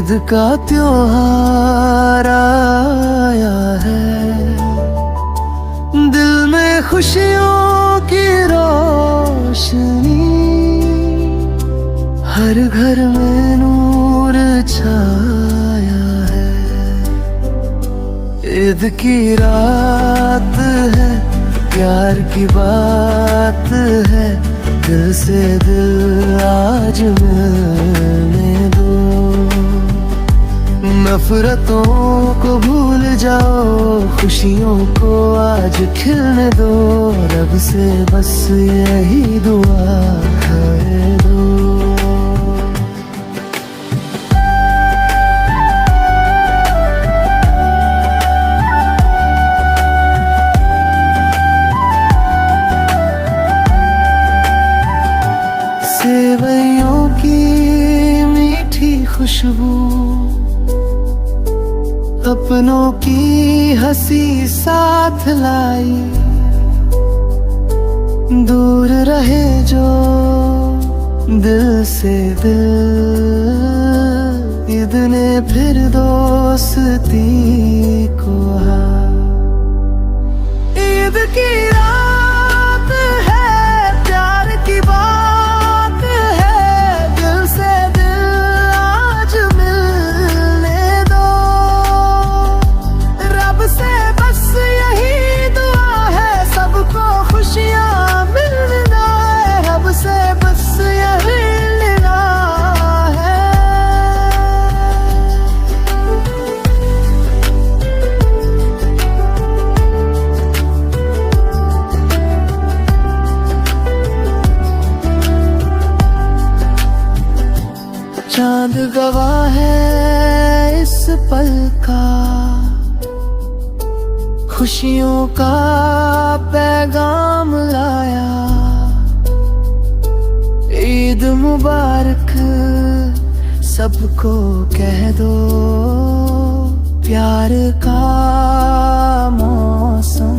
ईद का त्योहार आया है, दिल में खुशियों की रोशनी, हर घर में नूर छाया है। ईद की रात है, प्यार की बात है, दिल से दिल आज मिलने दो। नफरतों को भूल जाओ, खुशियों को आज खिलने दो। रब से बस यही दुआ है दो। सेवैयों की मीठी खुशबू, अपनों की हंसी साथ लाई, दूर रहे जो दिल से दिल, ईद ने फिर दोस्ती को हाँ। ईद की रात है, प्यार की बात है, दिल से दिल आज मिलने दो। रब से बस यही दुआ है, सबको खुशियाँ मिलना है। रब से बस यही मिलना है। चांद गवाह है इस पल का, खुशियों का पैगाम लाया। ईद मुबारक सबको कह दो, प्यार का मौसम